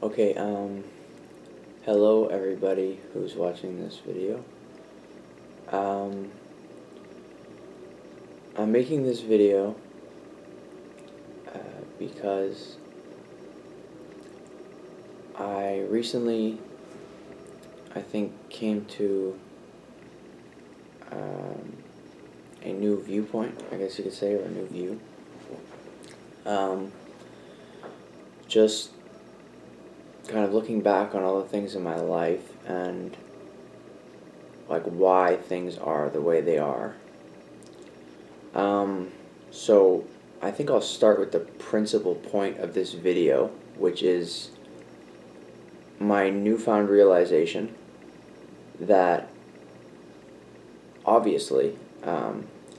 Okay, hello everybody who's watching this video. Um, I'm making this video because I recently, I think, came to a new viewpoint, I guess you could say, or a new view. Just kind of looking back on all the things in my life and like why things are the way they are. So I think I'll start with the principal point of this video, which is my newfound realization that obviously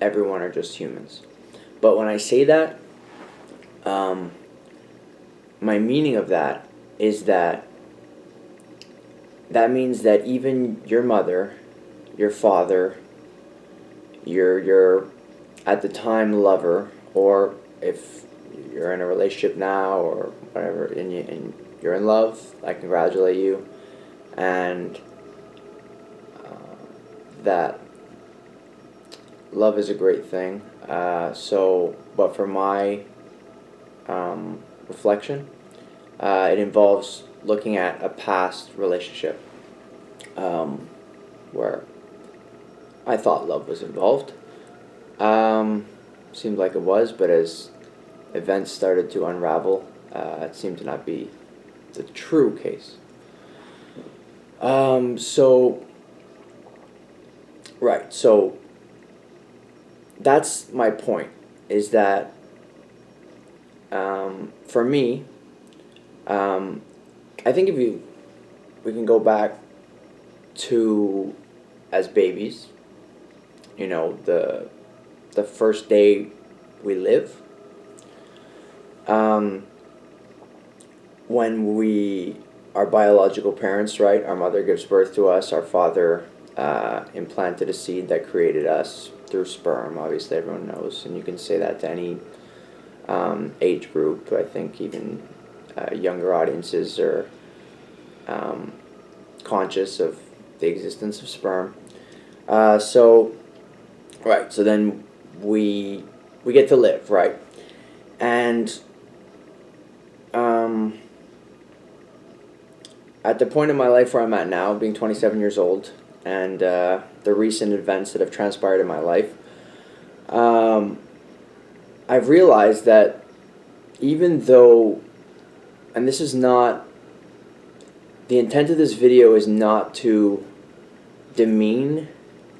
everyone are just humans. But when I say that, my meaning of that is that means that even your mother, your father, your at the time lover, or if you're in a relationship now or whatever, and you're in love, I congratulate you, and that love is a great thing. But for my reflection, it involves looking at a past relationship where I thought love was involved. Seemed like it was, but as events started to unravel, it seemed to not be the true case. So that's my point, is that for me, I think we can go back to as babies, the first day we live, when our biological parents, right, our mother gives birth to us, our father implanted a seed that created us through sperm, obviously everyone knows, and you can say that to any age group. I think even younger audiences are conscious of the existence of sperm. So then we get to live, right? And at the point in my life where I'm at now, being 27 years old, and the recent events that have transpired in my life, I've realized that even though, and this is not, the intent of this video is not to demean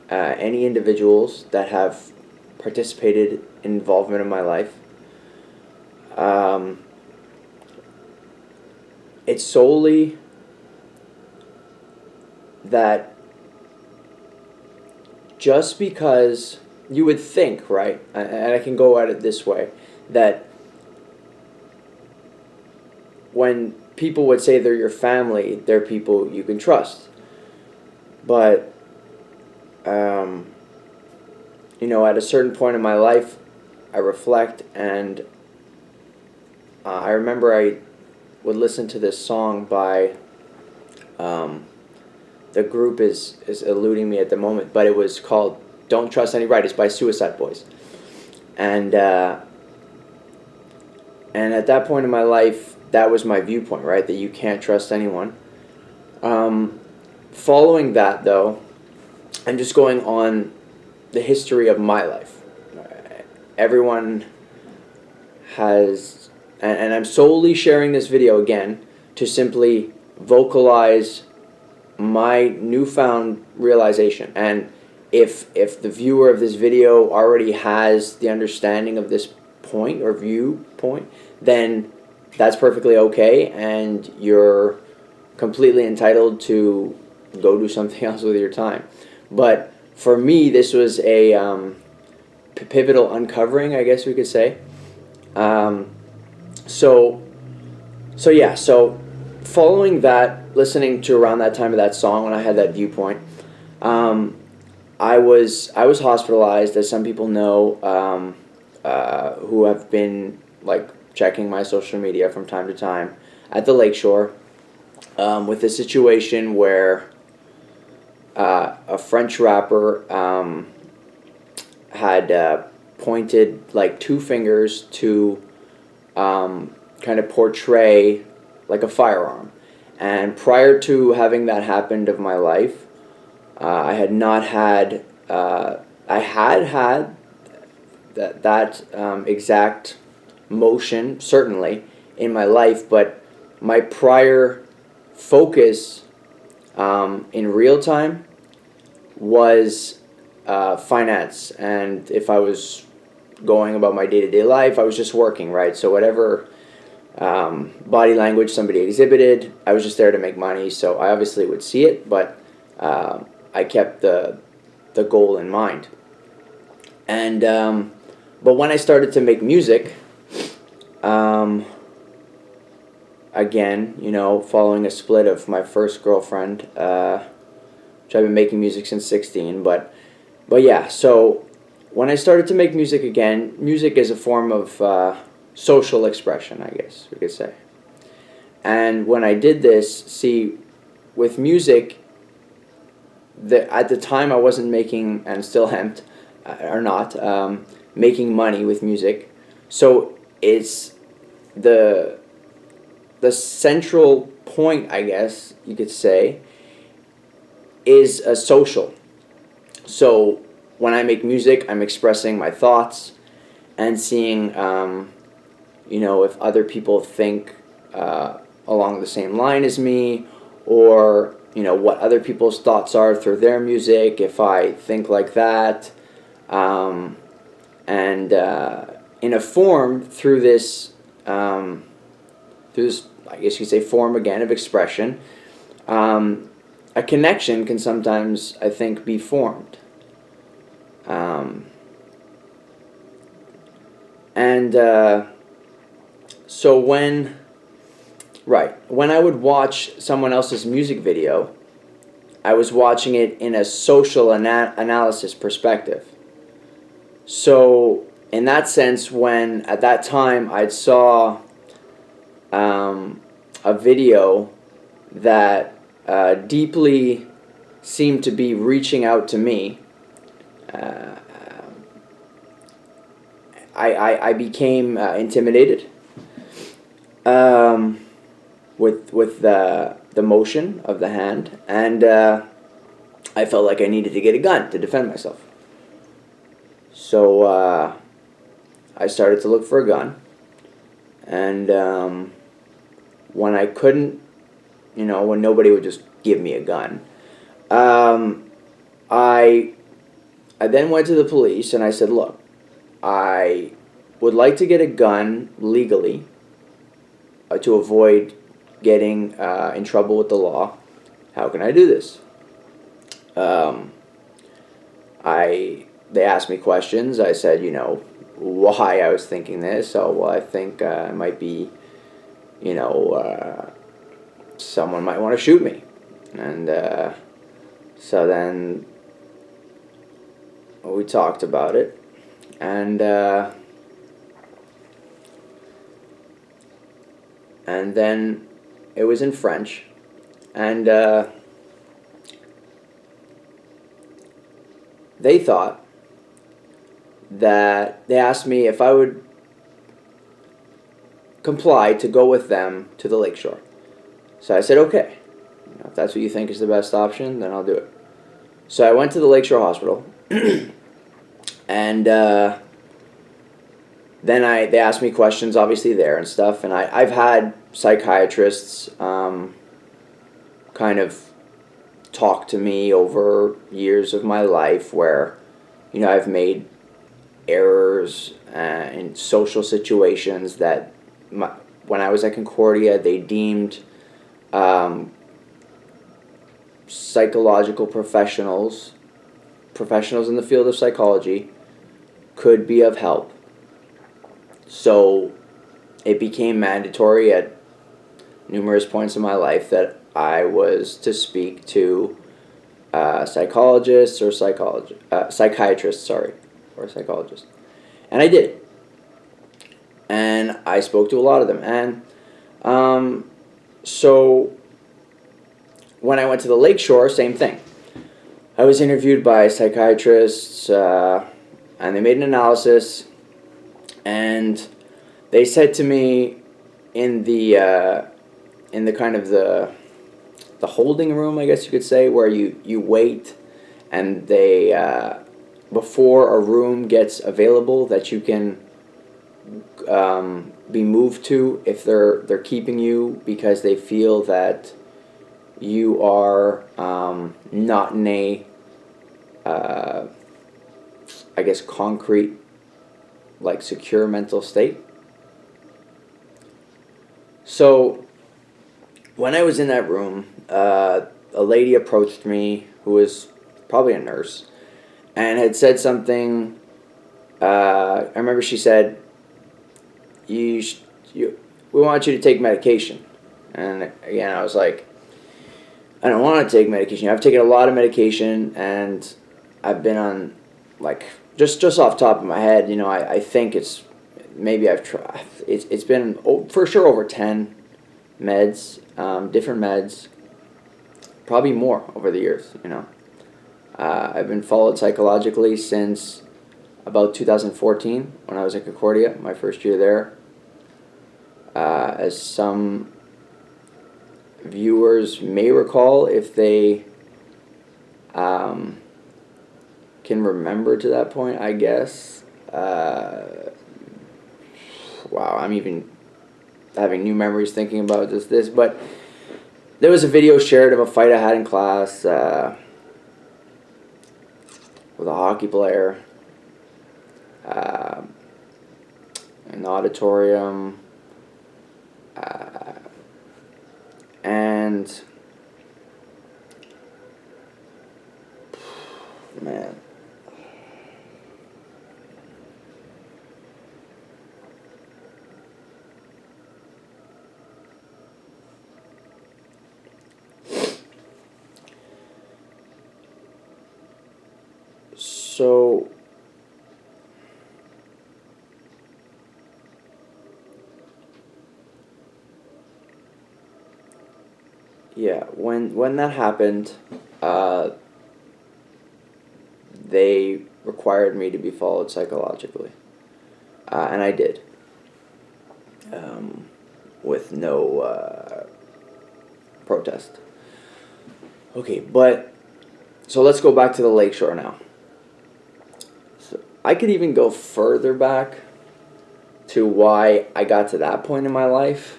any individuals that have participated in involvement in my life. It's solely that just because you would think, right, and I can go at it this way, that when people would say they're your family, they're people you can trust. But, at a certain point in my life, I reflect, and I remember I would listen to this song by, the group is eluding me at the moment, but it was called Don't Trust Any Right. It's by Suicide Boys. And at that point in my life, that was my viewpoint, right? That you can't trust anyone. Following that, though, I'm just going on the history of my life. Everyone has, and I'm solely sharing this video again to simply vocalize my newfound realization. And if the viewer of this video already has the understanding of this point or viewpoint, then that's perfectly okay, and you're completely entitled to go do something else with your time. But for me, this was a pivotal uncovering, I guess we could say. So following that, listening to around that time of that song when I had that viewpoint, I was hospitalized, as some people know, who have been like checking my social media from time to time, at the lakeshore. with a situation where a French rapper had pointed like two fingers to kind of portray like a firearm. And prior to having that happened of my life, I had not had, I had had that exact motion, certainly, in my life, but my prior focus in real time was finance. And if I was going about my day-to-day life, I was just working, right? So whatever body language somebody exhibited, I was just there to make money. So I obviously would see it, but I kept the goal in mind. And but when I started to make music, again, you know, following a split of my first girlfriend, which I've been making music since 16, but yeah, so when I started to make music again, music is a form of social expression, I guess we could say. And when I did this, see, with music, at the time I wasn't making, and still am, or not, making money with music. So it's the central point, I guess you could say, is a social. So when I make music, I'm expressing my thoughts and seeing, you know, if other people think along the same line as me, or, you know, what other people's thoughts are through their music, if I think like that. And in a form, through this, I guess you could say, form again of expression, a connection can sometimes, I think, be formed. So when I would watch someone else's music video, I was watching it in a social analysis perspective. So in that sense, when at that time I saw a video that deeply seemed to be reaching out to me, I became intimidated with the motion of the hand, and I felt like I needed to get a gun to defend myself. So I started to look for a gun, and when I couldn't, you know, when nobody would just give me a gun, I then went to the police and I said, look, I would like to get a gun legally to avoid getting in trouble with the law. How can I do this? They asked me questions. I said, you know, why I was thinking this. So, well, I think it might be, you know, someone might want to shoot me. And so then we talked about it. And then it was in French. And they thought that they asked me if I would comply to go with them to the lakeshore. So I said, okay. You know, if that's what you think is the best option, then I'll do it. So I went to the Lakeshore Hospital. And then they asked me questions, obviously, there and stuff. And I've had psychiatrists kind of talk to me over years of my life where, you know, I've made errors in social situations that when I was at Concordia, they deemed psychological professionals in the field of psychology could be of help. So it became mandatory at numerous points in my life that I was to speak to psychologists or psychiatrists, or psychologists. And I did. And I spoke to a lot of them. And so when I went to the Lakeshore, same thing. I was interviewed by psychiatrists, and they made an analysis, and they said to me in the kind of the holding room, I guess you could say, where you wait, and they before a room gets available that you can be moved to if they're keeping you because they feel that you are not in a I guess concrete, like, secure mental state. So when I was in that room, a lady approached me who was probably a nurse and had said something. I remember she said, we want you to take medication. And again, I was like, I don't want to take medication. I've taken a lot of medication, and I've been on, like, just off the top of my head, I think it's, maybe I've tried, it's been for sure over 10 meds, different meds, probably more over the years, I've been followed psychologically since about 2014 when I was at Concordia, my first year there. As some viewers may recall, if they can remember to that point, I guess. Wow, I'm even having new memories thinking about this, but there was a video shared of a fight I had in class with a hockey player in the auditorium, and man, so yeah, when that happened, they required me to be followed psychologically, and I did, with no protest. Okay, but so let's go back to the Lakeshore now. So I could even go further back to why I got to that point in my life.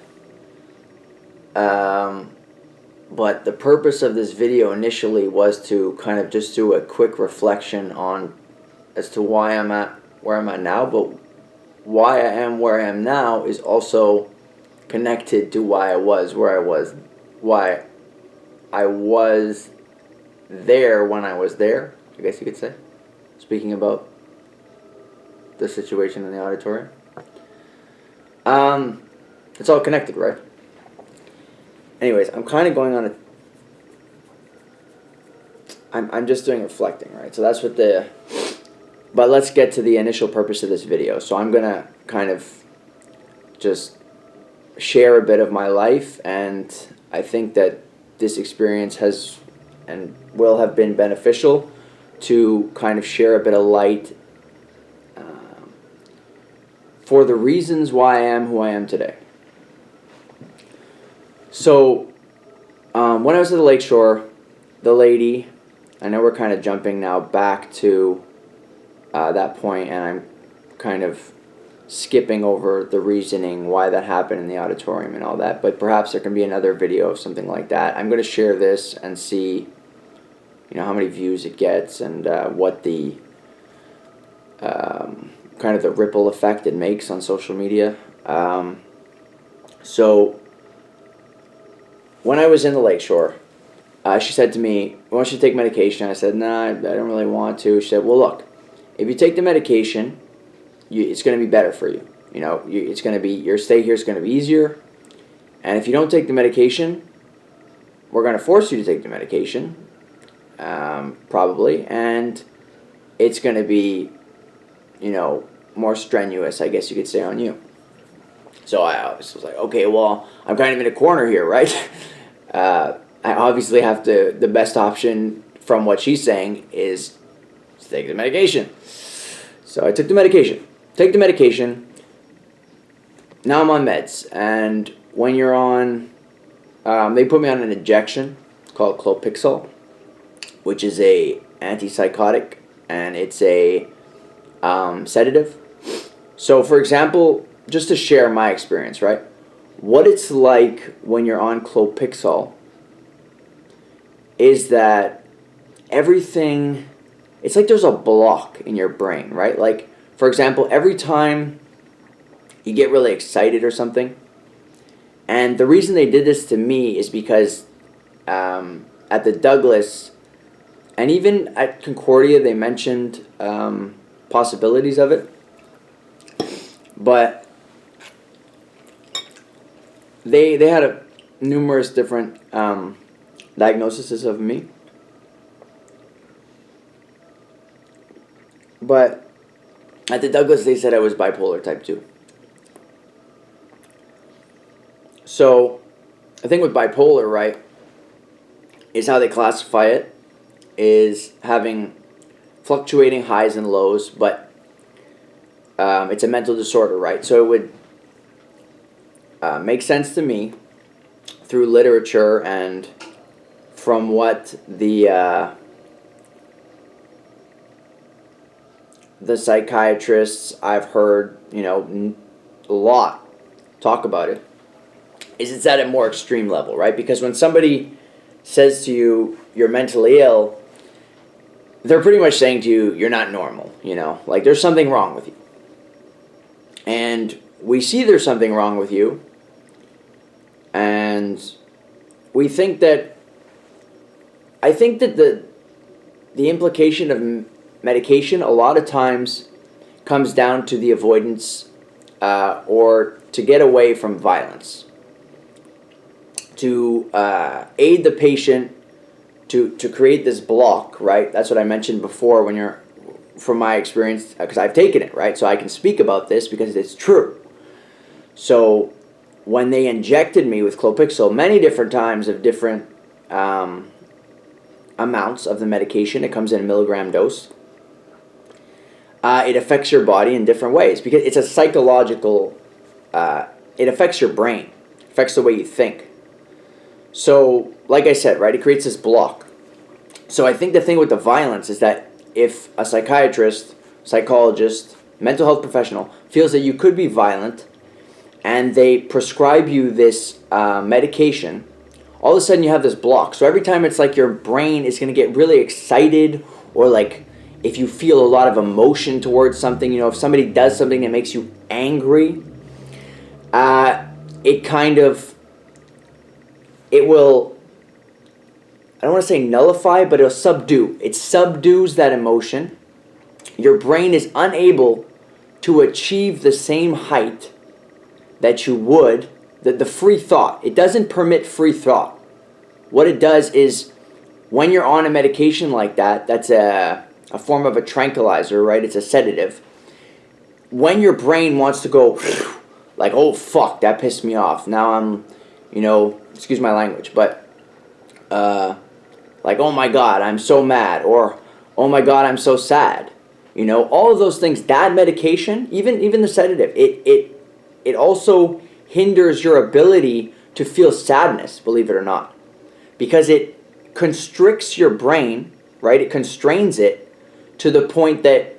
But the purpose of this video initially was to kind of just do a quick reflection on as to why I'm at where I'm at now, but why I am where I am now is also connected to why I was where I was, why I was there when I was there, I guess you could say, speaking about the situation in the auditorium. It's all connected, right? Anyways, I'm kind of going on a... I'm just doing reflecting, right? So that's what the... But let's get to the initial purpose of this video. So I'm going to kind of just share a bit of my life, and I think that this experience has and will have been beneficial to kind of share a bit of light for the reasons why I am who I am today. So, when I was at the Lakeshore, the lady, I know we're kind of jumping now back to that point, and I'm kind of skipping over the reasoning why that happened in the auditorium and all that, but perhaps there can be another video of something like that. I'm going to share this and see, how many views it gets, and what the kind of the ripple effect it makes on social media. So when I was in the Lakeshore, she said to me, "I want you to take medication." I said, "Nah, I don't really want to." She said, "Well, look, if you take the medication, it's going to be better for you. It's going to be, your stay here is going to be easier. And if you don't take the medication, we're going to force you to take the medication, probably, and it's going to be, more strenuous, I guess you could say, on you." So I was like, okay, well, I'm kind of in a corner here, right? I obviously have to, the best option from what she's saying is take the medication. So I took the medication. Take the medication. Now I'm on meds. And when you're on, they put me on an injection called Clopixol, which is a antipsychotic, and it's a sedative. So for example, just to share my experience, right? What it's like when you're on Clopixol is that everything, it's like there's a block in your brain, right? Like, for example, every time you get really excited or something, and the reason they did this to me is because at the Douglas, and even at Concordia, they mentioned possibilities of it, but they had numerous different diagnoses of me. But at the Douglas, they said I was bipolar type 2. So the thing with bipolar, right, is how they classify it is having fluctuating highs and lows, but it's a mental disorder, right? So it would make sense to me through literature and from what the psychiatrists I've heard, a lot talk about it, is it's at a more extreme level, right? Because when somebody says to you, you're mentally ill, they're pretty much saying to you, you're not normal, like there's something wrong with you. And we see there's something wrong with you, and we think that, I think that the implication of medication a lot of times comes down to the avoidance or to get away from violence, to aid the patient to create this block, right? That's what I mentioned before when you're, from my experience, because I've taken it, right? So I can speak about this because it's true. So when they injected me with Clopixol many different times of different amounts of the medication, it comes in a milligram dose, it affects your body in different ways because it's a psychological, it affects your brain, affects the way you think. So, like I said, right, it creates this block. So I think the thing with the violence is that if a psychiatrist, psychologist, mental health professional feels that you could be violent and they prescribe you this medication, all of a sudden you have this block. So every time it's like your brain is going to get really excited, or like if you feel a lot of emotion towards something, if somebody does something that makes you angry, it will, I don't want to say nullify, but it'll subdue. It subdues that emotion. Your brain is unable to achieve the same height that you would, the free thought. It doesn't permit free thought. What it does is, when you're on a medication like that, that's a form of a tranquilizer, right? It's a sedative. When your brain wants to go, like, oh, fuck, that pissed me off. Now I'm, excuse my language, but like, oh my God, I'm so mad, or oh my God, I'm so sad. All of those things, that medication, even the sedative, it also hinders your ability to feel sadness, believe it or not, because it constricts your brain, right? It constrains it to the point that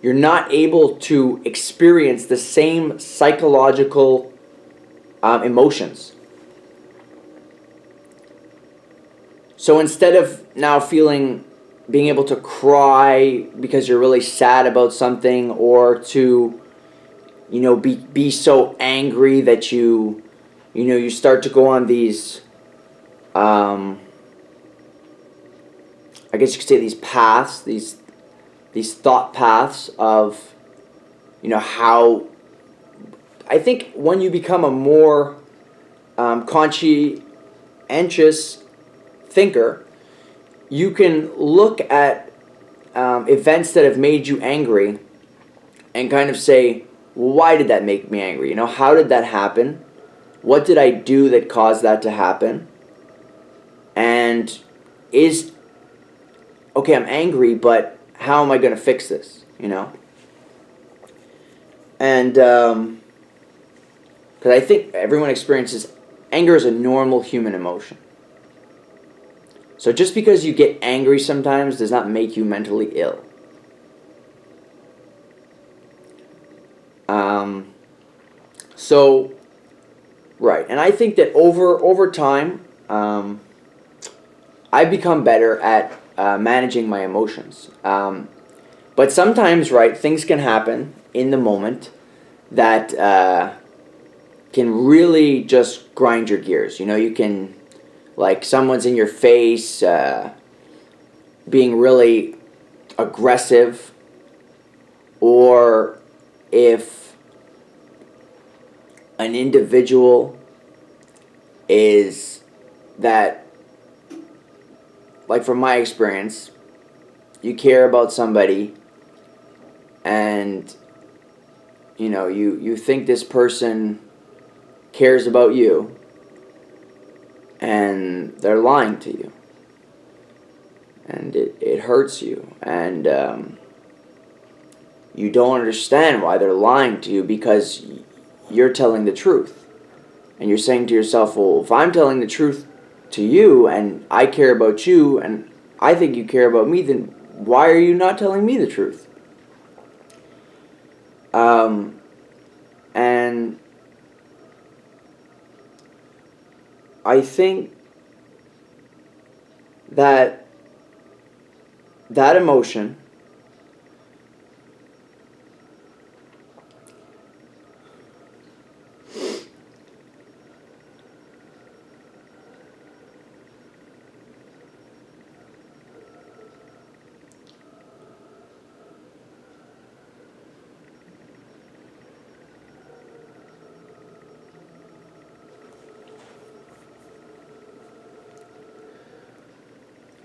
you're not able to experience the same psychological emotions. So instead of now being able to cry because you're really sad about something, or to, be so angry that you start to go on these, I guess you could say these paths, these thought paths of, how, I think when you become a more conscientious thinker, you can look at events that have made you angry and kind of say, well, why did that make me angry? How did that happen? What did I do that caused that to happen? And is, okay, I'm angry, but how am I going to fix this, you know? And, because I think everyone experiences, anger is a normal human emotion. So just because you get angry sometimes does not make you mentally ill. So, right, and I think that over time, I've become better at managing my emotions. But sometimes, right, things can happen in the moment that can really just grind your gears. You know, you can, like, someone's in your face, being really aggressive, or if an individual is that, like from my experience, you care about somebody and you know you think this person cares about you and they're lying to you, and it hurts you, and you don't understand why they're lying to you because you're telling the truth. And you're saying to yourself, well, if I'm telling the truth to you and I care about you and I think you care about me, then why are you not telling me the truth? And I think that that emotion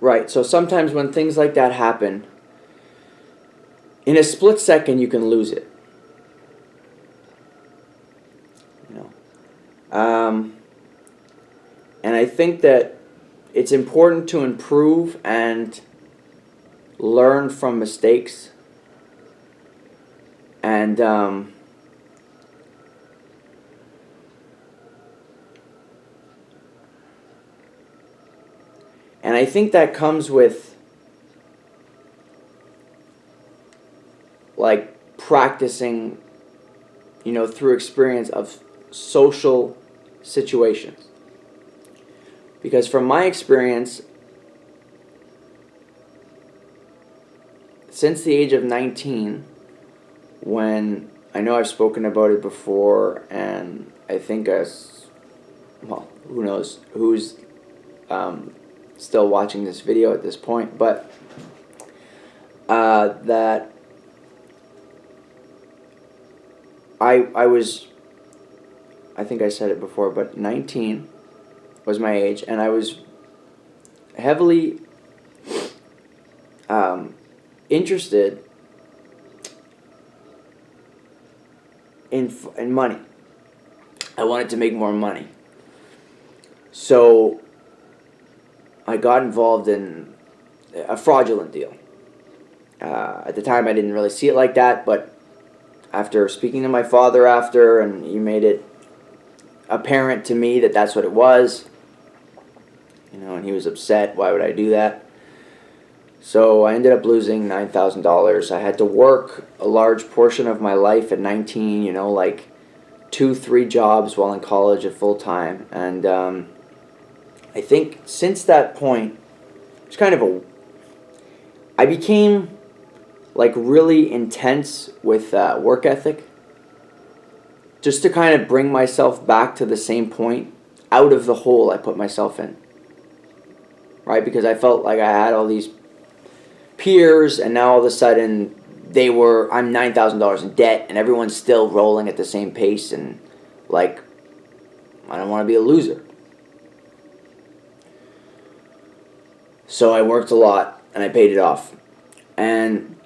right, so sometimes when things like that happen, in a split second you can lose it. You know, and I think that it's important to improve and learn from mistakes, and I think that comes with like practicing, you know, through experience of social situations. Because from my experience, since the age of 19, when I know I've spoken about it before, and I think well, who knows who's still watching this video at this point, but that I was, I think I said it before, but 19 was my age, and I was heavily interested in money. I wanted to make more money. So I got involved in a fraudulent deal. At the time I didn't really see it like that, but after speaking to my father after, and he made it apparent to me that that's what it was, you know, and he was upset. Why would I do that? So I ended up losing $9,000. I had to work a large portion of my life at 19, you know, like 2-3 jobs while in college at full time. And I think since that point, it's kind of I became like really intense with work ethic, just to kind of bring myself back to the same point, out of the hole I put myself in. Right? Because I felt like I had all these peers, and now all of a sudden I'm $9,000 in debt, and everyone's still rolling at the same pace, and like, I don't want to be a loser. So I worked a lot, and I paid it off. And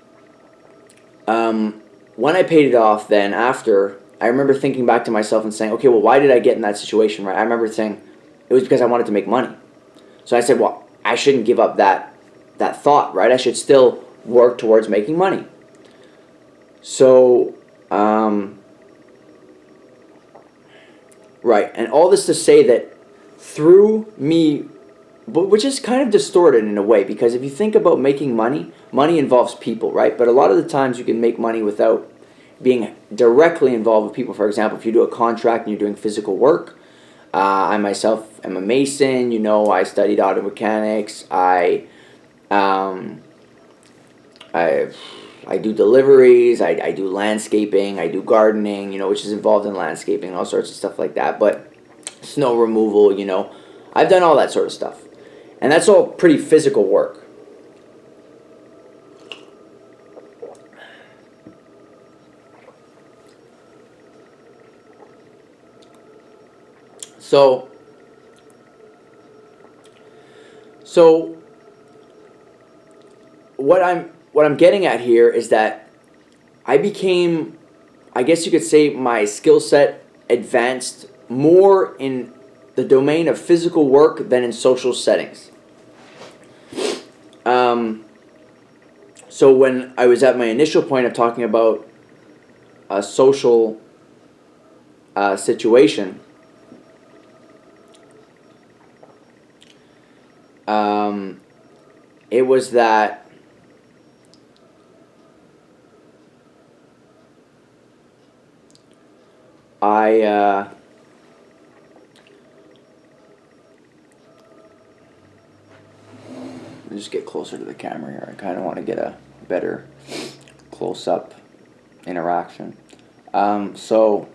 when I paid it off, then after, I remember thinking back to myself and saying, okay, well, why did I get in that situation, right? I remember saying, it was because I wanted to make money. So I said, well, I shouldn't give up that thought, right? I should still work towards making money. So, right, and all this to say that through me, which is kind of distorted in a way, because if you think about making money, money involves people, right? But a lot of the times you can make money without being directly involved with people. For example, if you do a contract and you're doing physical work, I myself am a mason. You know, I studied auto mechanics. I do deliveries. I do landscaping. I do gardening. You know, which is involved in landscaping and all sorts of stuff like that. But snow removal. You know, I've done all that sort of stuff, and that's all pretty physical work. So what I'm getting at here is that I became, I guess you could say, my skill set advanced more in the domain of physical work than in social settings. So when I was at my initial point of talking about a social situation, it was that let me just get closer to the camera here. I kind of want to get a better close-up interaction. So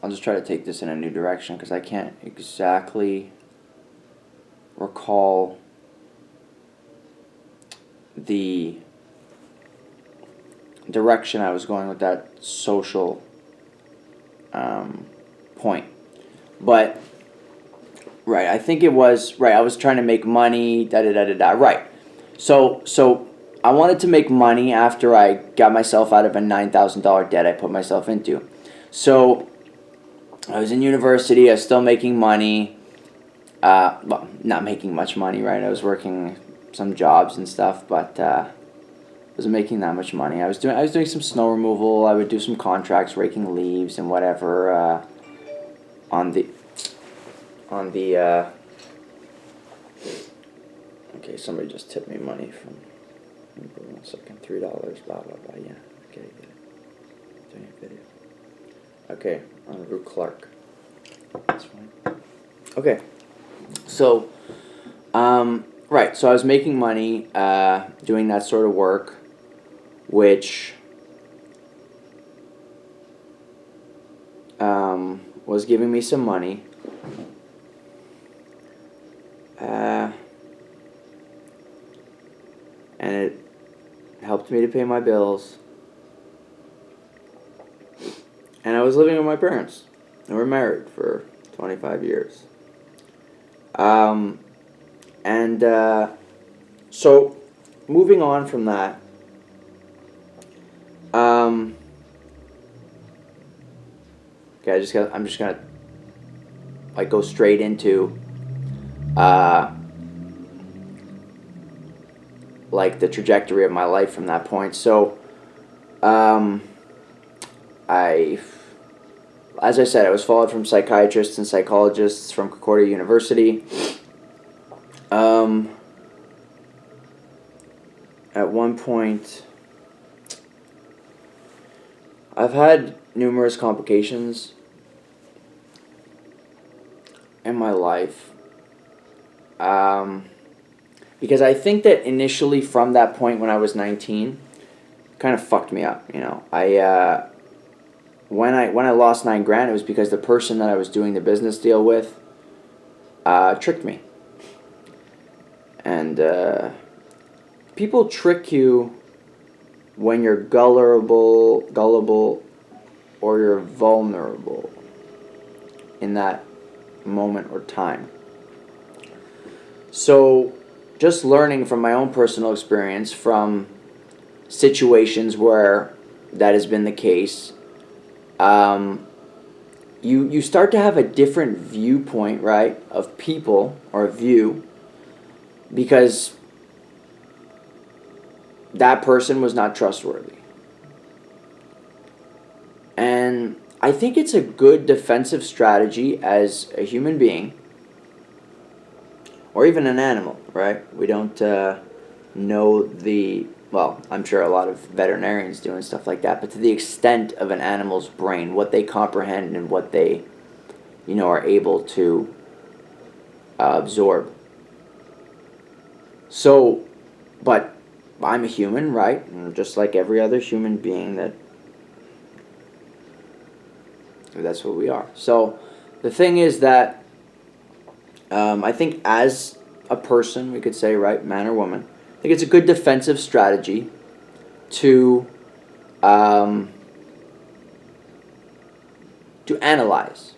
I'll just try to take this in a new direction because I can't exactly recall the direction I was going with that social point. But, right, I think it was, right, I was trying to make money, da-da-da-da-da, right. So I wanted to make money after I got myself out of a $9,000 debt I put myself into. So I was in university, I was still making money, well, not making much money, right, I was working some jobs and stuff, but I wasn't making that much money. I was doing some snow removal, I would do some contracts, raking leaves and whatever, on the okay, somebody just tipped me money from, 1 second, $3, blah, blah, blah, yeah, okay, get it, doing a video. Okay, on Rue Clark. That's fine. Okay, so, right, so I was making money, doing that sort of work, which, was giving me some money, and it helped me to pay my bills. And I was living with my parents, and we're married for 25 years. So moving on from that, okay, I'm just gonna like go straight into like the trajectory of my life from that point. So as I said, I was followed from psychiatrists and psychologists from Concordia University. At one point, I've had numerous complications in my life. Because I think that initially from that point when I was 19, kind of fucked me up, you know. When I lost $9,000, it was because the person that I was doing the business deal with tricked me. And people trick you when you're gullible, or you're vulnerable in that moment or time. So just learning from my own personal experience from situations where that has been the case, you start to have a different viewpoint, right, of people, or a view, because that person was not trustworthy. And I think it's a good defensive strategy as a human being, or even an animal, right? We don't know well, I'm sure a lot of veterinarians do and stuff like that, but to the extent of an animal's brain, what they comprehend and what they, are able to absorb. So, but I'm a human, right? And just like every other human being, that's what we are. So the thing is that I think as a person, we could say, right, man or woman, I think it's a good defensive strategy to analyze.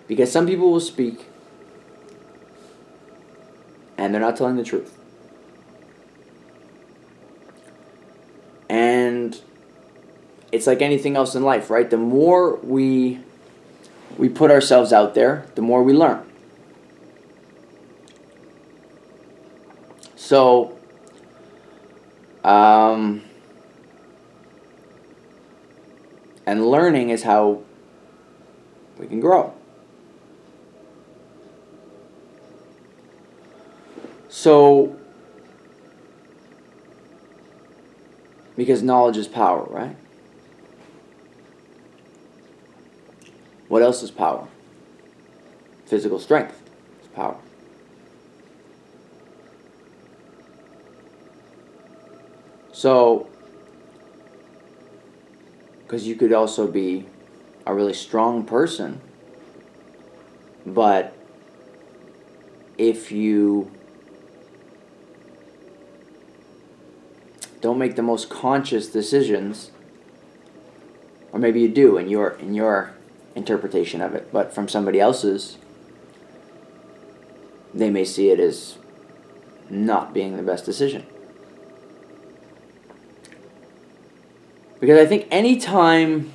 Because some people will speak and they're not telling the truth. And it's like anything else in life, right? The more we put ourselves out there, the more we learn. So, and learning is how we can grow. So, because knowledge is power, right? What else is power? Physical strength is power. So, because you could also be a really strong person, but if you don't make the most conscious decisions, or maybe you do in your interpretation of it, but from somebody else's, they may see it as not being the best decision. Because I think anytime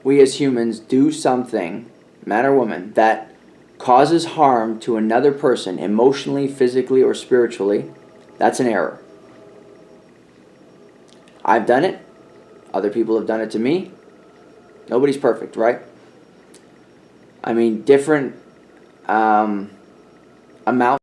we as humans do something, man or woman, that causes harm to another person emotionally, physically, or spiritually, that's an error. I've done it. Other people have done it to me. Nobody's perfect, right? I mean, different amounts